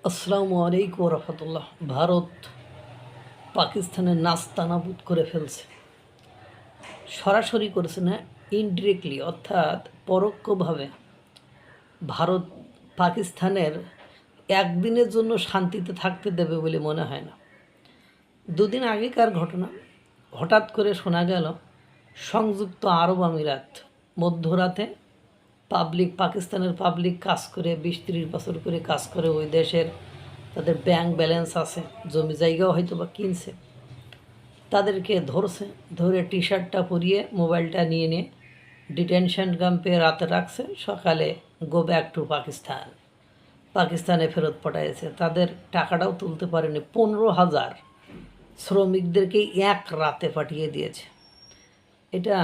আসসালামু আলাইকুম রহমতুল্লাহ। ভারত পাকিস্তানের নাস্তানাবুদ করে ফেলছে। সরাসরি করেছে না, ইনডিরেক্টলি অর্থাৎ পরোক্ষভাবে ভারত পাকিস্তানের একদিনের জন্য শান্তিতে থাকতে দেবে বলে মনে হয় না। দুদিন আগেকার ঘটনা, হঠাৎ করে শোনা গেল সংযুক্ত আরব আমিরাত মধ্যরাতে পাকিস্তানের পাবলিক কাজ করে 20-30 বছর করে কাজ করে ওই দেশের, তাদের ব্যাংক ব্যালেন্স আছে, জমি জায়গাও হয়তো বা কিনছে, তাদেরকে ধরছে, ধরে টি শার্টটা পরিয়ে মোবাইলটা নিয়ে নিয়ে ডিটেনশন ক্যাম্পে রাতে রাখছে, সকালে গো ব্যাক টু পাকিস্তানে ফেরত পাঠাইছে। তাদের টাকাটাও তুলতে পারেনি। 15,000 শ্রমিকদেরকে এক রাতে পাঠিয়ে দিয়েছে। এটা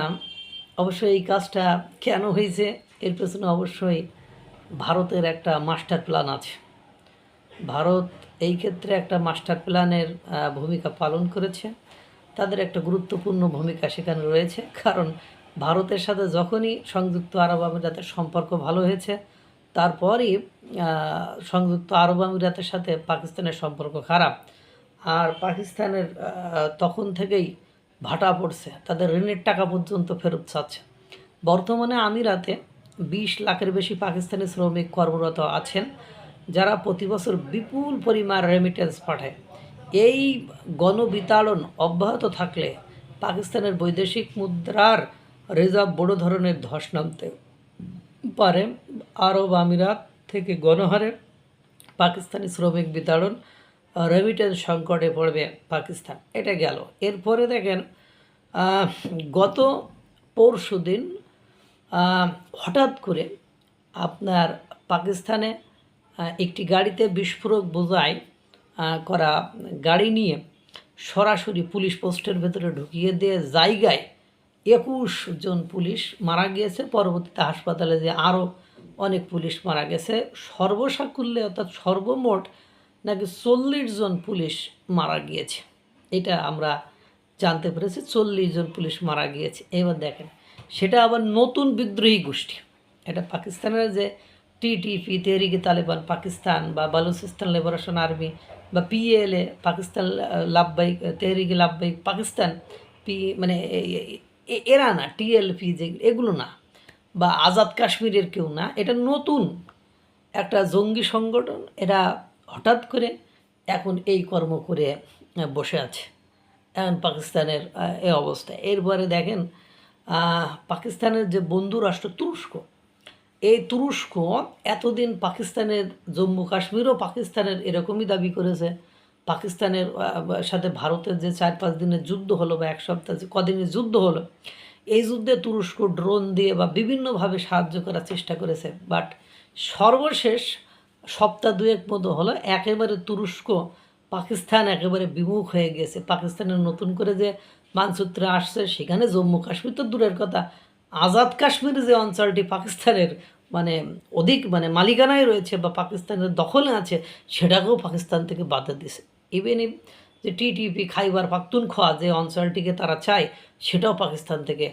অবশ্যই এই কাজটা কেন হয়েছে, এর পেছনে অবশ্যই ভারতের একটা মাস্টার প্ল্যান আছে। ভারত এই ক্ষেত্রে একটা মাস্টার প্ল্যানের ভূমিকা পালন করেছে। তাদের একটা গুরুত্বপূর্ণ ভূমিকা সেখানে রয়েছে, কারণ ভারতের সাথে যখনই সংযুক্ত আরব আমিরাতের সম্পর্ক ভালো হয়েছে, তারপরই সংযুক্ত আরব আমিরাতের সাথে পাকিস্তানের সম্পর্ক খারাপ। আর পাকিস্তানের তখন থেকেই ভাটা পড়ছে, তাদের ঋণের টাকা পর্যন্ত ফেরত চাচ্ছে। বর্তমানে আমিরাতে 20 লাখের বেশি পাকিস্তানি শ্রমিক কর্মরত আছেন, যারা প্রতি বছর বিপুল পরিমাণ রেমিটেন্স পাঠায়। এই গণবিতাড়ন অব্যাহত থাকলে পাকিস্তানের বৈদেশিক মুদ্রার রিজার্ভ বড় ধরনের ধস নামতে পারে। আরব আমিরাত থেকে গণহারে পাকিস্তানি শ্রমিক বিতাড়ন, রেমিটেন্স সংকটে পড়বে পাকিস্তান। এটা গেল। এরপরে দেখেন গত পরশু দিন হঠাৎ করে আপনার পাকিস্তানে একটি গাড়িতে বিস্ফোরক বোঝাই করা গাড়ি নিয়ে সরাসরি পুলিশ পোস্টের ভেতরে ঢুকিয়ে দিয়ে জায়গায় 21 জন পুলিশ মারা গিয়েছে। পরবর্তীতে হাসপাতালে যে আরও অনেক পুলিশ মারা গেছে। সর্বসাকুল্যে অর্থাৎ সর্বমোট নাকি 40 জন পুলিশ মারা গিয়েছে, এটা আমরা জানতে পেরেছি। 40 জন পুলিশ মারা গিয়েছে। এবার দেখেন, সেটা আবার নতুন বিদ্রোহী গোষ্ঠী। এটা পাকিস্তানের যে টিটিপি, তেহরিকে তালেবান পাকিস্তান, বা বালুচিস্তান লিবারেশন আর্মি, বা পিএলএ পাকিস্তান লাভবাহিক, তেহরিকে লাভবাহিক পাকিস্তান, মানে এরা না, টিএলপি যে এগুলো না, বা আজাদ কাশ্মীরের কেউ না। এটা নতুন একটা জঙ্গি সংগঠন। এরা হঠাৎ করে এখন এই কর্ম করে বসে আছে। এখন পাকিস্তানের এই অবস্থা। এরপরে দেখেন পাকিস্তানের যে বন্ধু রাষ্ট্র তুরস্ক, এই তুরস্ক এতদিন পাকিস্তানের জম্মু কাশ্মীরও পাকিস্তানের এরকমই দাবি করেছে। পাকিস্তানের সাথে ভারতের যে 4-5 দিনের যুদ্ধ হলো, বা এক সপ্তাহ যে কদিনের যুদ্ধ হলো, এই যুদ্ধে তুরস্ক ড্রোন দিয়ে বা বিভিন্নভাবে সাহায্য করার চেষ্টা করেছে। বাট সর্বশেষ সপ্তাহ দুয়েক মতো হলো, একেবারে তুরস্ক পাকিস্তান একেবারে বিমুখ হয়ে গেছে। পাকিস্তানের নতুন করে যে মানচিত্রে আসছে, সেখানে জম্মু কাশ্মীর তো দূরের কথা, আজাদ কাশ্মীর যে অঞ্চলটি পাকিস্তানের অধিক মালিকানায় রয়েছে বা পাকিস্তানের দখলে আছে, সেটাকেও পাকিস্তান থেকে বাধা দিছে। ইভেন যে টিটিপি খাইবার পাখতুনখোয়া যে অঞ্চলটিকে তারা চায়, সেটাও পাকিস্তান থেকে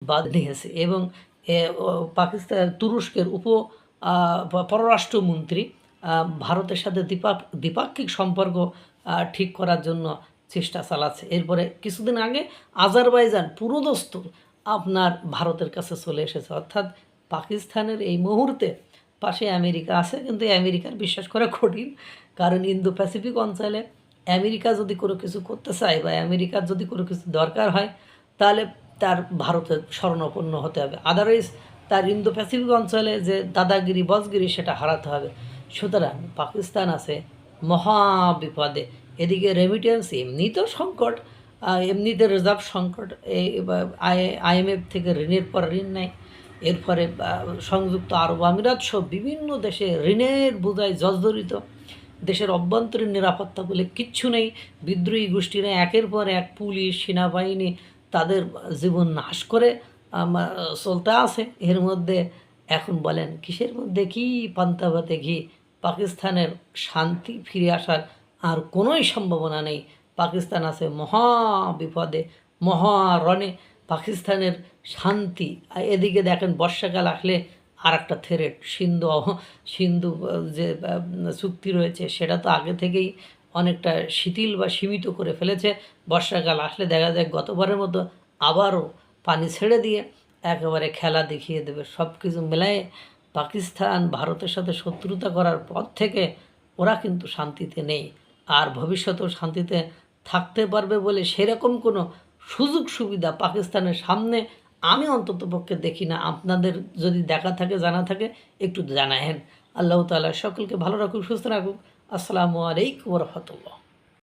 বাদ নিয়েছে। এবং পাকিস্তান তুরস্কের পররাষ্ট্রমন্ত্রী ভারতের সাথে দ্বিপাক্ষিক সম্পর্ক ঠিক করার জন্য চেষ্টা চালাচ্ছে। এরপরে কিছুদিন আগে আজারবাইজান পুরোদস্তুর আপনার ভারতের কাছে চলে এসেছে। অর্থাৎ পাকিস্তানের এই মুহূর্তে পাশে আমেরিকা আছে, কিন্তু আমেরিকার বিশ্বাস করা কঠিন, কারণ ইন্দো প্যাসিফিক অঞ্চলে আমেরিকা যদি কোনো কিছু করতে চায় বা আমেরিকার যদি কোনো কিছু দরকার হয়, তাহলে তার ভারতের শরণাপন্ন হতে হবে। আদারওয়াইজ তার ইন্দো প্যাসিফিক অঞ্চলে যে দাদাগিরি বসগিরি সেটা হারাতে হবে। সুতরাং পাকিস্তান আছে মহা বিপদে। এদিকে রেমিটেন্স এমনিতেও সংকট, এমনিতে রিজার্ভ সংকট, IMF থেকে ঋণের পর ঋণ নেয়। এরপরে সংযুক্ত আরব আমিরাত সহ বিভিন্ন দেশে ঋণের বোঝায় জর্জরিত। দেশের অভ্যন্তরীণ নিরাপত্তা বলে কিচ্ছু নেই। বিদ্রোহী গোষ্ঠীরা একের পর এক পুলিশ, সেনাবাহিনী তাদের জীবন নাশ করে চলতে আছে। এর মধ্যে এখন বলেন কিসের মধ্যে কি পান্তাভাতে ঘি? পাকিস্তানের শান্তি ফিরে আসার আর কোনোই সম্ভাবনা নেই। পাকিস্তান আছে মহা বিপদে, মহারণে। পাকিস্তানের শান্তি, এদিকে দেখেন বর্ষাকাল আসলে আর একটা থ্রেট সিন্ধু যে চুক্তি রয়েছে সেটা তো আগে থেকেই অনেকটা শিথিল বা সীমিত করে ফেলেছে। বর্ষাকাল আসলে দেখা যায় গতবারের মতো আবারও পানি ছেড়ে দিয়ে একেবারে খেলা দেখিয়ে দেবে। সব কিছু মেলায় পাকিস্তান ভারতের সাথে শত্রুতা করার পর থেকে ওরা কিন্তু শান্তিতে নেই, আর ভবিষ্যতেও শান্তিতে থাকতে পারবে বলে সেরকম কোনো সুযোগ সুবিধা পাকিস্তানের সামনে আমি অন্ততপক্ষে দেখি না। আপনাদের যদি দেখা থাকে, জানা থাকে, একটু জানায়েন। আল্লাহ তাআলা সকলকে ভালো রাখুক, সুস্থ রাখুক। আসসালামু আলাইকুম ওয়া রাহমাতুল্লাহ।